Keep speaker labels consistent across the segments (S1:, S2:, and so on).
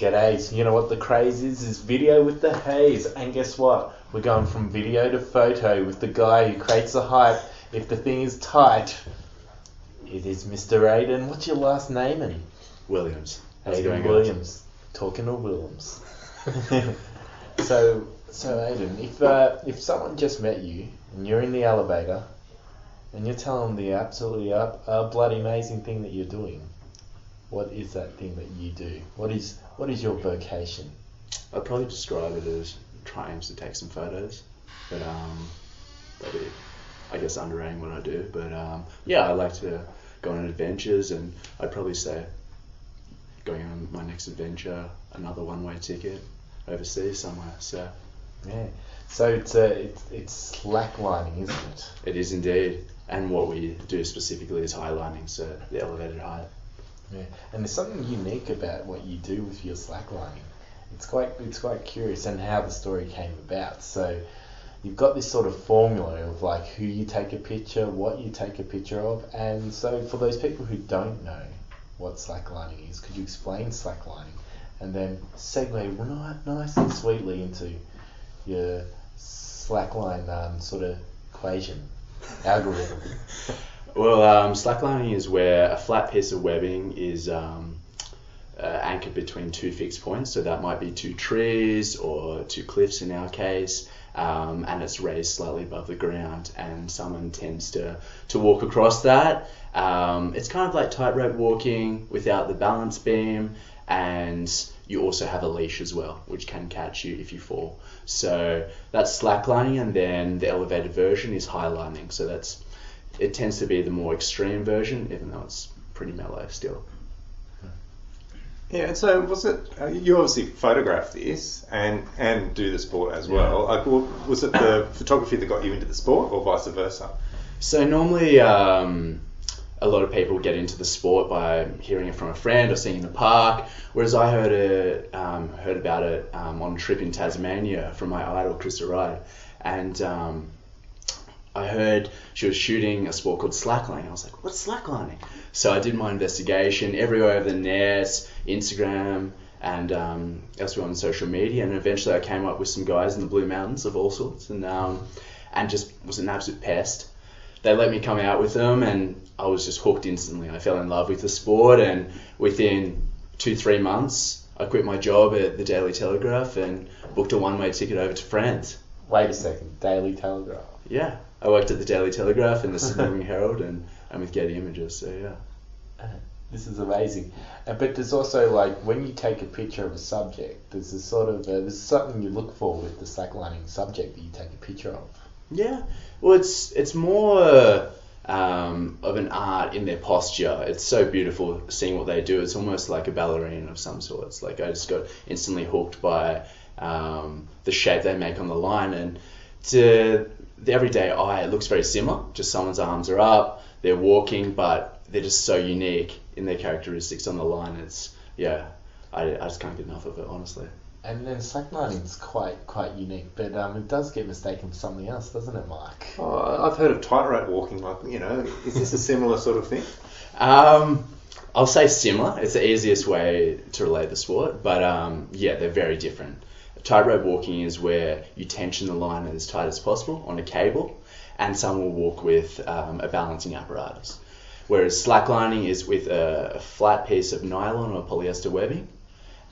S1: G'day. You know what the craze is? Is video with the HAZE. And guess what? We're going from video to photo with the guy who creates the hype. If the thing is tight, it is Mr. Aidan. What's your last name? And
S2: Williams. How's it
S1: Aidan
S2: going,
S1: Williams. Talking to Williams. So Aidan, if someone just met you and you're in the elevator and you're telling them the absolutely bloody amazing thing that you're doing, what is that thing that you do? What is your vocation?
S2: I'd probably describe it as trying to take some photos, but that'd be, I guess, underrating what I do. But yeah, I like to go on adventures, and I'd probably say going on my next adventure, another one-way ticket overseas somewhere. So
S1: yeah, so it's slacklining, isn't it?
S2: it is indeed, and what we do specifically is highlining, so the elevated height.
S1: Yeah, and there's something unique about what you do with your slacklining. It's quite curious, and how the story came about. So you've got this sort of formula of like who you take a picture, what you take a picture of, and so for those people who don't know what slacklining is, could you explain slacklining, and then segue nice and sweetly into your slackline sort of equation algorithm.
S2: Well, slacklining is where a flat piece of webbing is anchored between two fixed points. So that might be two trees or two cliffs in our case, and it's raised slightly above the ground, and someone tends to walk across that. It's kind of like tightrope walking without the balance beam, and you also have a leash as well, which can catch you if you fall. So that's slacklining, and then the elevated version is highlining. So it tends to be the more extreme version, even though it's pretty mellow still.
S3: Yeah, and so was it, you obviously photograph this and do the sport as well. Like, was it the photography that got you into the sport, or vice versa?
S2: So normally a lot of people get into the sport by hearing it from a friend or seeing it in the park, whereas I heard about it on a trip in Tasmania from my idol, Krista Wright. And I heard she was shooting a sport called slacklining. I was like, what's slacklining? So I did my investigation everywhere over the net, Instagram, and elsewhere on social media, and eventually I came up with some guys in the Blue Mountains of all sorts, and just was an absolute pest. They let me come out with them, and I was just hooked instantly. I fell in love with the sport, and within 2-3 months, I quit my job at the Daily Telegraph and booked a one-way ticket over to France.
S1: Wait a second, Daily Telegraph.
S2: Yeah, I worked at the Daily Telegraph and the Sydney Morning Herald, and with Getty Images, so yeah.
S1: This is amazing. But there's also, like, when you take a picture of a subject, there's a sort of there's something you look for with the slacklining subject that you take a picture of.
S2: Yeah, well, it's more of an art in their posture. It's so beautiful seeing what they do. It's almost like a ballerina of some sorts. Like, I just got instantly hooked by the shape they make on the line, and to the everyday eye, it looks very similar. Just someone's arms are up, they're walking, but they're just so unique in their characteristics on the line. I just can't get enough of it, honestly.
S1: And then slacklining is quite unique, but it does get mistaken for something else, doesn't it, Mark?
S3: Oh, I've heard of tightrope walking. Like, is this a similar sort of thing?
S2: I'll say similar. It's the easiest way to relate the sport, but yeah, they're very different. Tightrope walking is where you tension the line as tight as possible on a cable, and some will walk with a balancing apparatus. Whereas slacklining is with a flat piece of nylon or polyester webbing,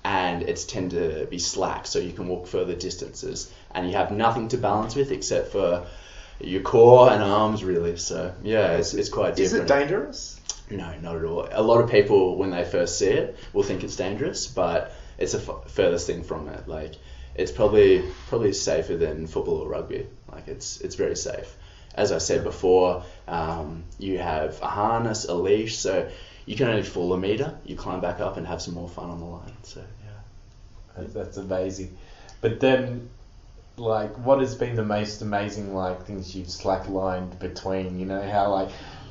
S2: and it's tend to be slack, so you can walk further distances, and you have nothing to balance with except for your core and arms, really. So yeah, it's quite different.
S3: Is it dangerous?
S2: No, not at all. A lot of people, when they first see it, will think it's dangerous, but it's a furthest thing from it. Like, it's probably safer than football or rugby. Like, it's very safe. As I said before, you have a harness, a leash, so you can only fall a meter. You climb back up and have some more fun on the line. So yeah,
S1: that's amazing. But then, like, what has been the most amazing things you've slacklined between? How, like,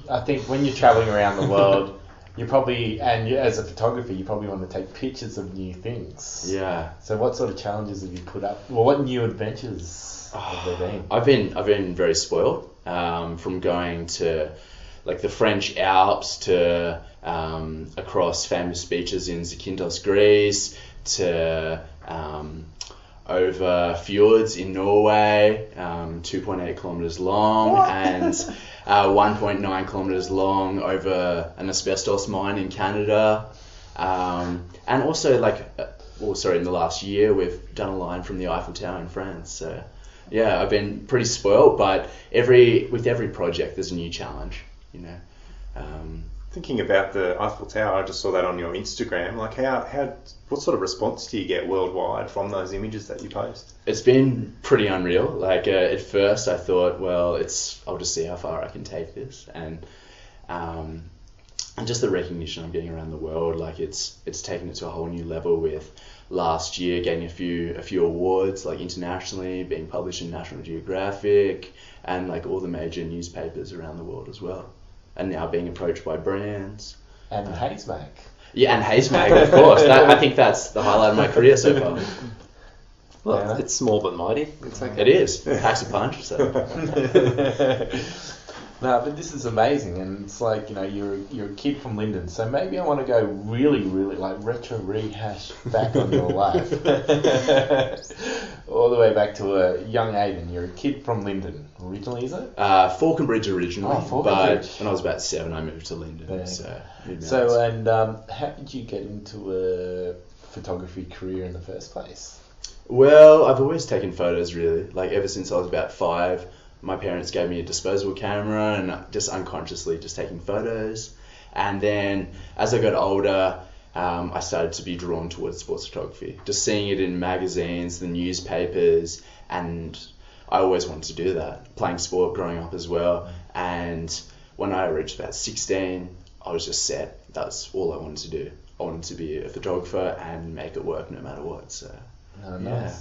S1: I think when you're traveling around the world, you probably, as a photographer, you probably want to take pictures of new things.
S2: Yeah.
S1: So what sort of challenges have you put up? Well, what new adventures have there been?
S2: I've been very spoiled, from going to like the French Alps to across famous beaches in Zakynthos, Greece, to over fjords in Norway, 2.8 kilometers long, and 1.9 kilometers long over an asbestos mine in Canada. And also in the last year we've done a line from the Eiffel Tower in France. So yeah, I've been pretty spoiled, but with every project there's a new challenge, you know.
S3: Thinking about the Eiffel Tower, I just saw that on your Instagram. Like, what sort of response do you get worldwide from those images that you post?
S2: It's been pretty unreal. Like, at first I thought, well, I'll just see how far I can take this, and just the recognition I'm getting around the world, like it's taken it to a whole new level. With last year getting a few awards, like internationally, being published in National Geographic and like all the major newspapers around the world as well. And now being approached by brands.
S1: And HAZE Mag.
S2: Yeah, and HAZE Mag, of course. I think that's the highlight of my career so far.
S4: Well, it's small but mighty. It's okay.
S2: It is. It packs a punch. So.
S1: No, but this is amazing, and it's like, you know, you're a kid from Lyndon, so maybe I want to go really, really like retro rehash back on your life, all the way back to a young Aidan. You're a kid from Lyndon originally, is it?
S2: Falconbridge originally,
S1: Falconbridge.
S2: But when I was about 7, I moved to Lyndon.
S1: Yeah. So, and how did you get into a photography career in the first place?
S2: Well, I've always taken photos, really. Like ever since I was about 5. My parents gave me a disposable camera and just unconsciously just taking photos. And then as I got older, I started to be drawn towards sports photography, just seeing it in magazines, the newspapers, and I always wanted to do that, playing sport growing up as well. And when I reached about 16, I was just set. That's all I wanted to do. I wanted to be a photographer and make it work no matter what. So,
S1: nice.
S2: Yeah.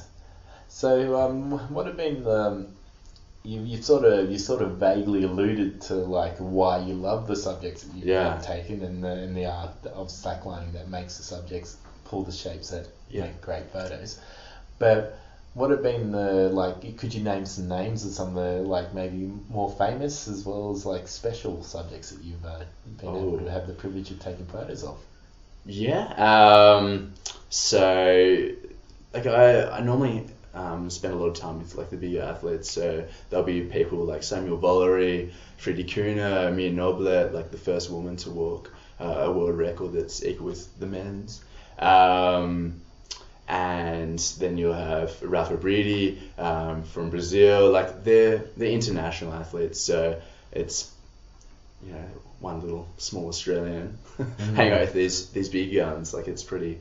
S1: So, what have been the... You sort of vaguely alluded to like why you love the subjects that you've taken, and the art of slacklining that makes the subjects pull the shapes that make great photos. But what have been the, like, could you name some names of some of the like maybe more famous as well as like special subjects that you've been able to have the privilege of taking photos of?
S2: Yeah. So like I normally spend a lot of time with like the bigger athletes, so there'll be people like Samuel Valery, Friede Kuhne, Mia Noblet, like the first woman to walk a world record that's equal with the men's. And then you'll have Rafa Bridi from Brazil. Like they're international athletes, so it's, you know, one little small Australian hang out with these big guns. Like it's pretty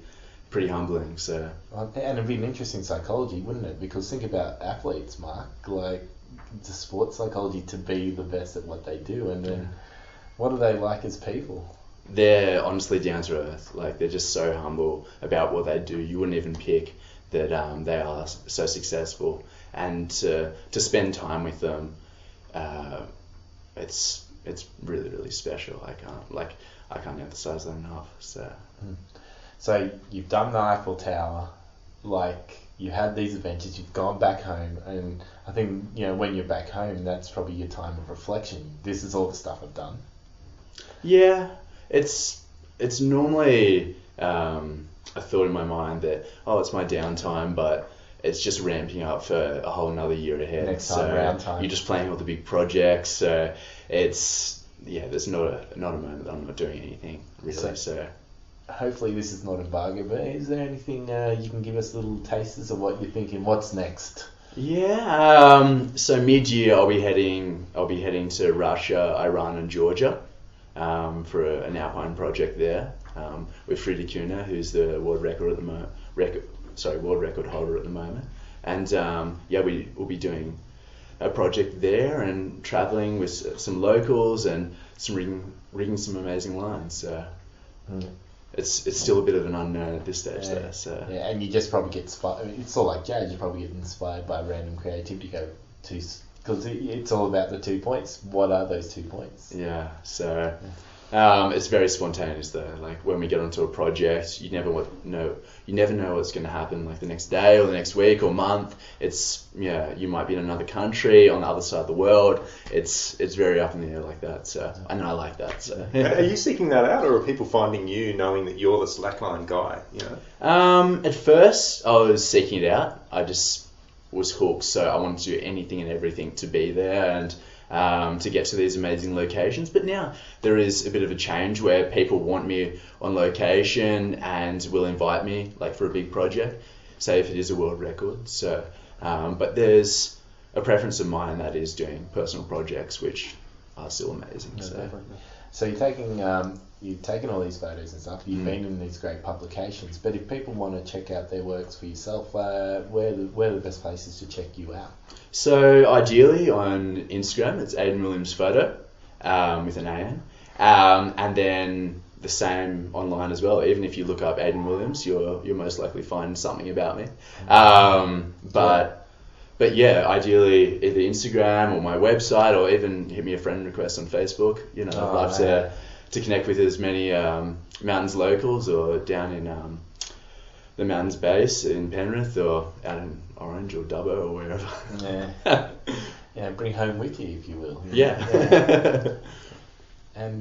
S2: humbling. So,
S1: and it'd be an interesting psychology, wouldn't it? Because think about athletes, Mark, like the sports psychology to be the best at what they do, and then what are they like as people?
S2: They're honestly down to earth. Like they're just so humble about what they do. You wouldn't even pick that they are so successful, and to spend time with them, it's really, really special. I can't emphasize that enough.
S1: So you've done the Eiffel Tower, like you had these adventures, you've gone back home, and I think, you know, when you're back home, that's probably your time of reflection. This is all the stuff I've done.
S2: Yeah, it's normally a thought in my mind that, it's my downtime, but it's just ramping up for a whole another year ahead.
S1: Next time, round time.
S2: You're just playing all the big projects, so it's, there's not a moment that I'm not doing anything, really, so.
S1: Hopefully this is not a bargain, but is there anything you can give us little tasters of what you're thinking? What's next?
S2: Yeah, so mid-year I'll be heading to Russia, Iran, and Georgia for an alpine project there with Friede Kuhne, who's the world record holder at the moment, and we will be doing a project there and traveling with some locals and rigging some amazing lines. So. It's still a bit of an unknown at this stage, though. So.
S1: Yeah, and you just probably get inspired. It's all like jazz. You probably get inspired by random creativity. Because it's all about the 2 points. What are those 2 points?
S2: Yeah. So It's very spontaneous though. Like when we get onto a project, you never know what's going to happen like the next day or the next week or month. You might be in another country on the other side of the world. It's very up in the air like that. So, and I like that. So.
S3: Are you seeking that out, or are people finding you knowing that you're the slackline guy? You know.
S2: At first, I was seeking it out. I just was hooked, so I wanted to do anything and everything to be there and to get to these amazing locations. But now there is a bit of a change where people want me on location and will invite me like for a big project, say if it is a world record. So, but there's a preference of mine that is doing personal projects, which are still amazing.
S1: Yeah,
S2: so.
S1: definitely. So you've taken all these photos and stuff. You've been in these great publications. But if people want to check out their works for yourself, where are the best places to check you out?
S2: So ideally on Instagram, it's Aidan Williams Photo with an AN, and then the same online as well. Even if you look up Aidan Williams, you'll most likely find something about me. But yeah, ideally either Instagram or my website, or even hit me a friend request on Facebook. You know, I'd love to connect with as many mountains locals or down in the mountains base in Penrith or out in Orange or Dubbo or wherever.
S1: Yeah. Yeah, bring home with you, if you will.
S2: Yeah.
S1: And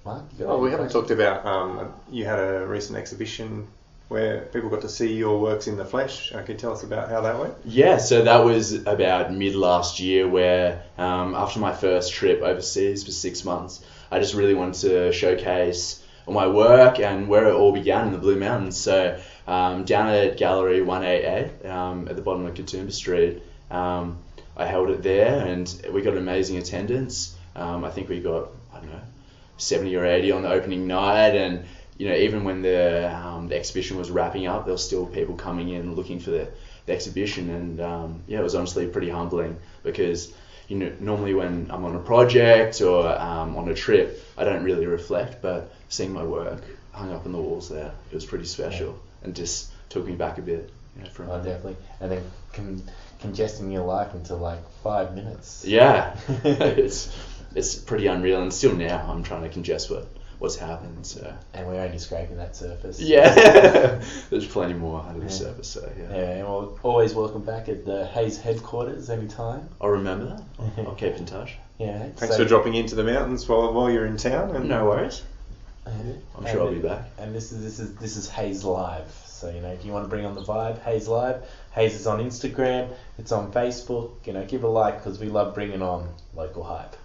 S1: Mark,
S3: We haven't talked about. You had a recent exhibition where people got to see your works in the flesh. Can you tell us about how that went?
S2: Yeah, so that was about mid last year, where after my first trip overseas for 6 months, I just really wanted to showcase all my work and where it all began in the Blue Mountains. So down at Gallery 188 at the bottom of Katoomba Street, I held it there, and we got amazing attendance. I think we got, 70 or 80 on the opening night, and even when the exhibition was wrapping up, there were still people coming in looking for the exhibition, and it was honestly pretty humbling, because normally when I'm on a project or on a trip, I don't really reflect, but seeing my work hung up on the walls there, it was pretty special, and just took me back a bit.
S1: Definitely. And then congesting your life into like 5 minutes.
S2: Yeah, it's pretty unreal, and still now I'm trying to congest what's happened. So.
S1: And we're only scraping that surface.
S2: Yeah, there's plenty more under the surface. So yeah.
S1: Yeah, well, always welcome back at the HAZE headquarters anytime.
S2: I'll remember that. I'll keep in touch.
S1: Yeah.
S3: Thanks for dropping into the mountains while you're in town. And
S2: no worries. I'm sure I'll be back.
S1: And this is HAZE Live. So if you want to bring on the vibe, HAZE Live. HAZE is on Instagram. It's on Facebook. Give a like, because we love bringing on local hype.